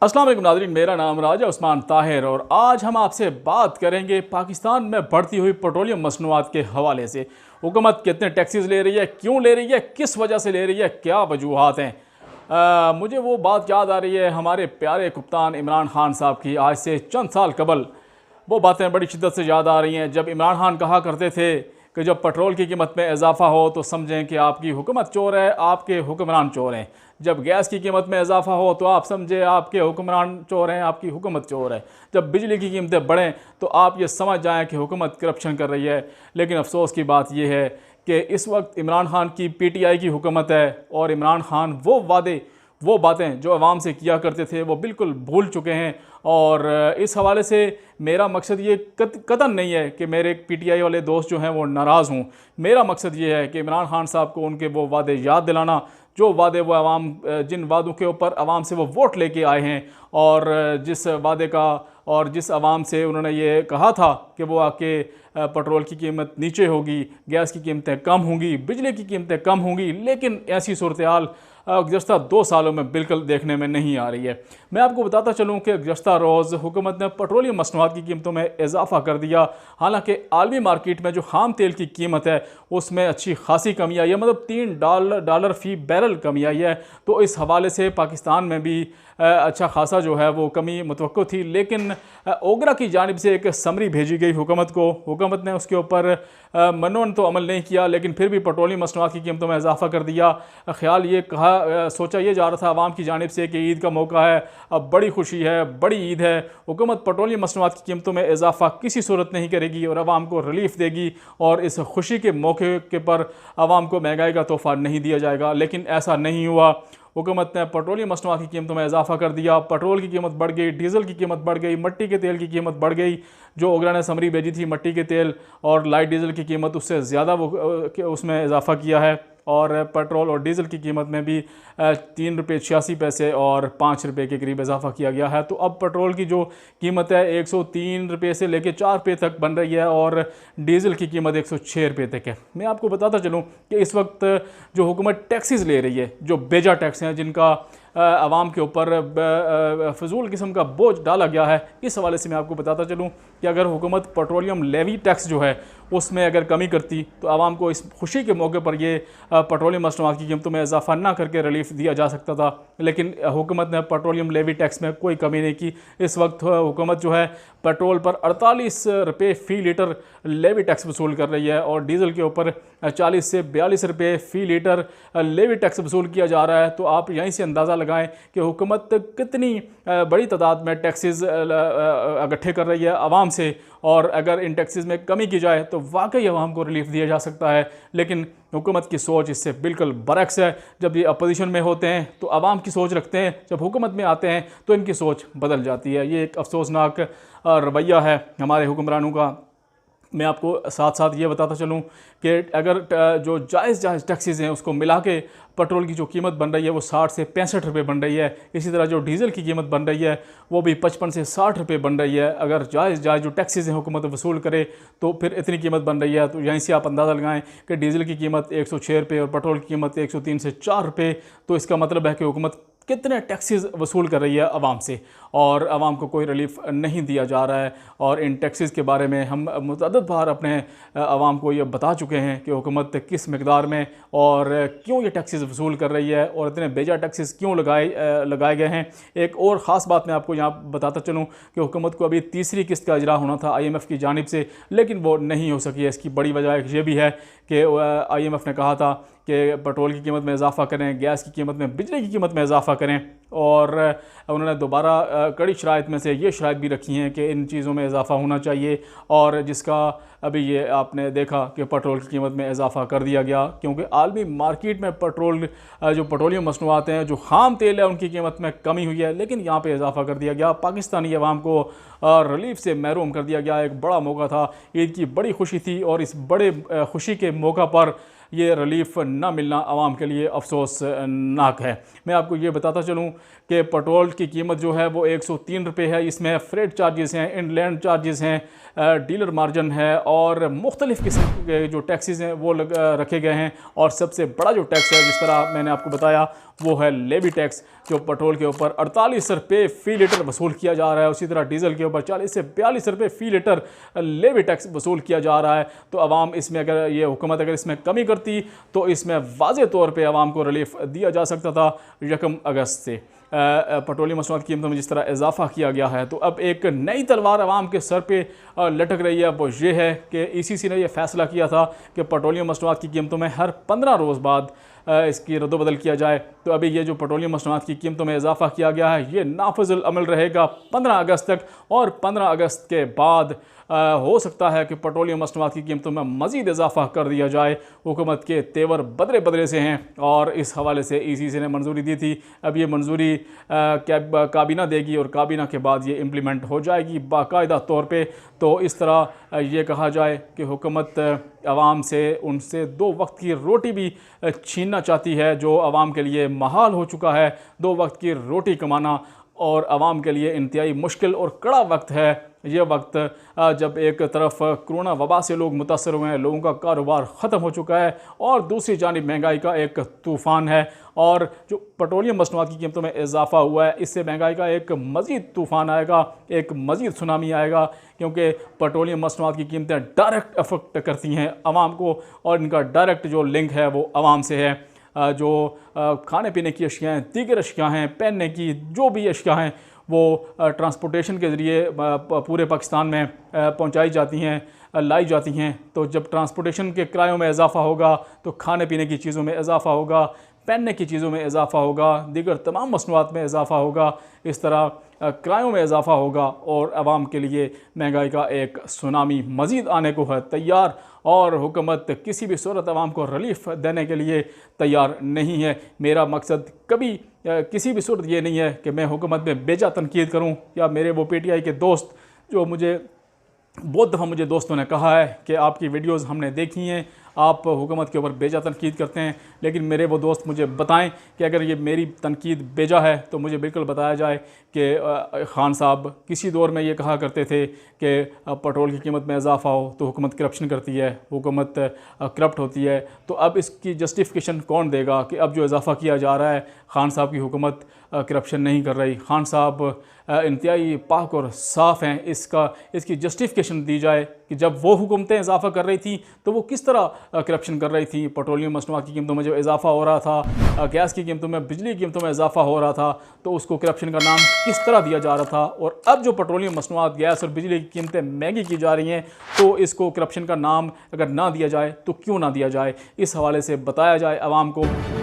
अस्सलाम वालेकुम नाज़रीन, मेरा नाम राजा उस्मान ताहिर और आज हम आपसे बात करेंगे पाकिस्तान में बढ़ती हुई पेट्रोलियम मसनूआत के हवाले से। हुकूमत कितने टैक्सेस ले रही है, क्यों ले रही है, किस वजह से ले रही है, क्या वजूहात हैं। मुझे वो बात याद आ रही है हमारे प्यारे कप्तान इमरान खान साहब की। आज से चंद साल कबल वो बातें बड़ी शिद्दत से याद आ रही हैं जब इमरान खान कहा करते थे कि जब पेट्रोल की कीमत में इजाफा हो तो समझें कि आपकी हुकूमत चोर है, आपके हुक्मरान चोर हैं। जब गैस की कीमत में इजाफा हो तो आप समझे आपके हुक्मरान चोर हैं, आपकी हुकूमत चोर है। जब बिजली की कीमतें बढ़ें तो आप ये समझ जाएं कि हुकूमत करप्शन कर रही है। लेकिन अफसोस की बात यह है कि इस वक्त इमरान खान की PTI की हुकूमत है और इमरान खान वो बातें जो आवाम से किया करते थे वो बिल्कुल भूल चुके हैं। और इस हवाले से मेरा मकसद ये कतन नहीं है कि मेरे PTI वाले दोस्त जो हैं वो नाराज़ हों। मेरा मकसद ये है कि इमरान खान साहब को उनके वो वादे याद दिलाना, जो वादे वो जिन वादों के ऊपर आवाम से वो वोट लेके आए हैं और जिस वादे का और जिस आवाम से उन्होंने ये कहा था कि वो आके पेट्रोल की कीमत नीचे होगी, गैस की कीमतें कम होंगी, बिजली की कीमतें कम होंगी, लेकिन ऐसी सूरत हाल गुज़श्ता 2 सालों में बिल्कुल देखने में नहीं आ रही है। मैं आपको बताता चलूँ कि गुज़श्ता रोज़ हुकूमत ने पेट्रोलियम मसनूआत की कीमतों में इजाफ़ा कर दिया। हालांकि आलमी मार्केट में जो खाम तेल की कीमत है उसमें अच्छी खासी कमी आई है, मतलब $3 फ़ी बैरल कमी आई है। तो इस हवाले से पाकिस्तान में भी अच्छा खासा जो है वो कमी मुतवक्को थी। लेकिन ओगरा की जानिब से एक समरी भेजी गई हुकूमत को, हुकूमत ने उसके ऊपर मनोन तो अमल नहीं किया, लेकिन फिर भी पेट्रोलियम मसनूआत की कीमतों में इजाफ़ा कर दिया। ख्याल ये सोचा ये जा रहा था आवाम की जानिब से कि ईद का मौका है, अब बड़ी खुशी है, बड़ी ईद है, हुकूमत पेट्रोलियम मसनूआत की कीमतों में इजाफ़ा किसी सूरत नहीं करेगी और आवाम को रिलीफ देगी और इस खुशी के मौके के पर आवाम को महंगाई का तोहफ़ा नहीं दिया जाएगा। लेकिन ऐसा नहीं हुआ। हुकूमत ने पेट्रोलियम मसनूआत की कीमतों में इजाफा कर दिया। पेट्रोल की कीमत बढ़ गई, डीज़ल की कीमत बढ़ गई, मिट्टी के तेल की कीमत बढ़ गई। जो ओगरा ने समरी भेजी थी मिट्टी के तेल और लाइट डीज़ल की कीमत उससे ज़्यादा वो उसमें इजाफा किया है। और पेट्रोल और डीज़ल की कीमत में भी ₹3.86 और ₹5 के करीब इजाफा किया गया है। तो अब पेट्रोल की जो कीमत है ₹103 से लेकर ₹4 तक बन रही है और डीज़ल की कीमत ₹106 तक है। मैं आपको बताता चलूँ कि इस वक्त जो हुकूमत टैक्सेस ले रही है, जो बेजा टैक्स हैं जिनका आवाम के ऊपर फजूल किस्म का बोझ डाला गया है, इस हवाले से मैं आपको बताता चलूँ कि अगर हुकूमत पेट्रोलियम लेवी टैक्स जो है उसमें अगर कमी करती तो आवाम को इस खुशी के मौके पर ये पेट्रोलियम मसनूआत की कीमतों में इजाफा ना करके रिलीफ दिया जा सकता था। लेकिन हुकूमत ने पेट्रोलियम लेवी टैक्स में कोई कमी नहीं की। इस वक्त हुकूमत जो है पेट्रोल पर ₹48 फ़ी लीटर लेवी टैक्स वसूल कर रही है और डीज़ल के ऊपर 40 से ₹42 फ़ी लीटर लेवी टैक्स वसूल किया जा रहा है। तो आप यहीं से अंदाज़ा लगाएं कि हुकूमत कितनी बड़ी तादाद में टैक्सेस इकट्ठे कर रही है आवाम से, और अगर इन टैक्सेस में कमी की जाए तो वाकई आवाम को रिलीफ दिया जा सकता है। लेकिन हुकूमत की सोच इससे बिल्कुल बरक्स है। जब ये अपोजिशन में होते हैं तो आवाम की सोच रखते हैं, जब हुकूमत में आते हैं तो इनकी सोच बदल जाती है। ये एक अफसोसनाक रवैया है हमारे हुक्मरानों का। मैं आपको साथ साथ ये बताता चलूँ कि अगर जो जायज़ टैक्सेस हैं उसको मिला के पेट्रोल की जो कीमत बन रही है वो 60 से ₹65 बन रही है। इसी तरह जो डीज़ल की कीमत बन रही है वो भी 55 से ₹60 बन रही है। अगर जायज़ जो टैक्सेस हैं हुकूमत वसूल करे तो फिर इतनी कीमत बन रही है। तो यहीं से आप अंदाज़ा लगाएं कि डीज़ल की कीमत ₹106 और पेट्रोल की कीमत 103 से ₹4। तो इसका मतलब है कि हुकूमत कितने टैक्सेस वसूल कर रही है आवाम से और आवाम को कोई रिलीफ नहीं दिया जा रहा है। और इन टैक्सेस के बारे में हम मुतअद्दिद बार अपने आवाम को ये बता चुके हैं कि हुकूमत किस मकदार में और क्यों ये टैक्सेस वसूल कर रही है और इतने बेजा टैक्सेस क्यों लगाए गए हैं। एक और ख़ास बात मैं आपको यहाँ बताता चलूँ कि हुकूमत को अभी तीसरी किस्त का इजरा होना था IMF की जानिब से, लेकिन वो नहीं हो सकी है। इसकी बड़ी वजह ये भी है कि IMF ने कहा था कि पेट्रोल की कीमत में इजाफा करें, गैस की कीमत में, बिजली की कीमत में इजाफा करें, और उन्होंने दोबारा कड़ी शराइत में से ये शराइत भी रखी हैं कि इन चीज़ों में इजाफा होना चाहिए। और जिसका अभी ये आपने देखा कि पेट्रोल की कीमत में इजाफा कर दिया गया, क्योंकि आलमी मार्केट में जो पेट्रोलियम मसनूआत हैं, जो खाम तेल है, उनकी कीमत में कमी हुई है, लेकिन यहाँ पे इजाफा कर दिया गया। पाकिस्तानी अवाम को रिलीफ से महरूम कर दिया गया। एक बड़ा मौका था, ईद की बड़ी खुशी थी और इस बड़े खुशी के मौका पर ये रिलीफ ना मिलना आवाम के लिए अफसोसनाक है। मैं आपको ये बताता चलूँ कि पेट्रोल की कीमत जो है वो ₹103 है। इसमें फ्रेट चार्जेस हैं, इनलैंड चार्जेस हैं, डीलर मार्जिन है और मुख्तलिफ़ किस्म के जो टैक्सेस हैं वो रखे गए हैं। और सबसे बड़ा जो टैक्स है, जिस तरह मैंने आपको बताया, वो है लेवी टैक्स, जो पेट्रोल के ऊपर 48 रुपये फ़ी लीटर वसूल किया जा रहा है। उसी तरह डीजल के ऊपर 40 से 42 रुपये फ़ी लीटर लेवी टैक्स वसूल किया जा रहा है। तो आवाम इसमें, अगर ये हुकूमत अगर इसमें कमी करती तो इसमें वाज़े तौर पर आवाम को रिलीफ दिया जा सकता था 1 अगस्त से। पेट्रोलियम मसनूआत की कीमतों में जिस तरह इजाफा किया गया है, तो अब एक नई तलवार आवाम के सर पे लटक रही है। वो ये है कि ECC ने यह फैसला किया था कि पेट्रोलियम मसनूआत की कीमतों में हर 15 रोज़ बाद इसकी रद्दोबदल किया जाए। तो अभी ये जो पेट्रोलियम मसनूआत की कीमतों में इजाफा किया गया है, ये नाफिजुल अमल रहेगा 15 अगस्त तक, और 15 अगस्त के बाद हो सकता है कि पेट्रोलियम मसनूआत की कीमतों में मज़ीद इजाफा कर दिया जाए। हुकूमत के तेवर बदले बदले से हैं और इस हवाले से ECC ने मंजूरी दी थी। अब ये मंजूरी काबीना देगी और काबीना के बाद ये इम्प्लीमेंट हो जाएगी बाकायदा तौर पे। तो इस तरह ये कहा जाए कि हुकूमत आवाम से उनसे 2 वक्त की रोटी भी छीनना चाहती है, जो आवाम के लिए महाल हो चुका है। 2 वक्त की रोटी कमाना और आवाम के लिए इंतहाई मुश्किल और कड़ा वक्त है। ये वक्त जब एक तरफ कोरोना वबा से लोग मुतासर हुए हैं, लोगों का कारोबार ख़त्म हो चुका है, और दूसरी जानिब महंगाई का एक तूफ़ान है। और जो पेट्रोलियम मसनूआत की कीमतों में इजाफा हुआ है, इससे महंगाई का एक मज़ीद तूफ़ान आएगा, एक मज़ीद सुनामी आएगा, क्योंकि पेट्रोलियम मसनूआत की कीमतें डायरेक्ट अफेक्ट करती हैं आवाम को, और इनका डायरेक्ट जो लिंक है वो आवाम से है। जो खाने पीने की अशिया हैं, दीगर अशिया हैं, पहनने की जो भी अशिया हैं, वो ट्रांसपोर्टेशन के ज़रिए पूरे पाकिस्तान में पहुंचाई जाती हैं, लाई जाती हैं। तो जब ट्रांसपोर्टेशन के किरायों में इजाफा होगा तो खाने पीने की चीज़ों में इजाफा होगा, पहनने की चीज़ों में इजाफा होगा, दीगर तमाम मसनूआत में इजाफा होगा। इस तरह किरायों में इजाफा होगा और आवाम के लिए महंगाई का एक सुनामी मज़ीद आने को है तैयार, और हुकूमत किसी भी सूरत आवाम को रिलीफ देने के लिए तैयार नहीं है। मेरा मकसद कभी किसी भी सूरत ये नहीं है कि मैं हुकूमत में बेजा तनकीद करूँ, या मेरे वो PTI के दोस्त जो बहुत दफ़ा मुझे दोस्तों ने कहा है कि आपकी वीडियोज़ हमने देखी हैं, आप हुकूमत के ऊपर बेजा तनकीद करते हैं, लेकिन मेरे वो दोस्त मुझे बताएं कि अगर ये मेरी तनकीद बेजा है तो मुझे बिल्कुल बताया जाए कि खान साहब किसी दौर में ये कहा करते थे कि पेट्रोल की कीमत में इजाफा हो तो हुकूमत करप्शन करती है, हुकूमत करप्ट होती है। तो अब इसकी जस्टिफिकेशन कौन देगा कि अब जो इजाफा किया जा रहा है, खान साहब की हुकूमत करप्शन नहीं कर रही, खान साहब इंतहाई पाक और साफ़ हैं। इसकी जस्टिफिकेशन दी जाए कि जब वो हुकूमतें इजाफा कर रही थी तो वो किस तरह करप्शन कर रही थी। पेट्रोलियम मसनूआत की कीमतों में जो इजाफा हो रहा था, गैस की कीमतों में, बिजली की कीमतों में इजाफा हो रहा था, तो उसको करप्शन का नाम किस तरह दिया जा रहा था। और अब जो पेट्रोलियम मसनूआत, गैस और बिजली की कीमतें महंगी की जा रही हैं, तो इसको करप्शन का नाम अगर ना दिया जाए तो क्यों ना दिया जाए, इस हवाले से बताया जाए आवाम को।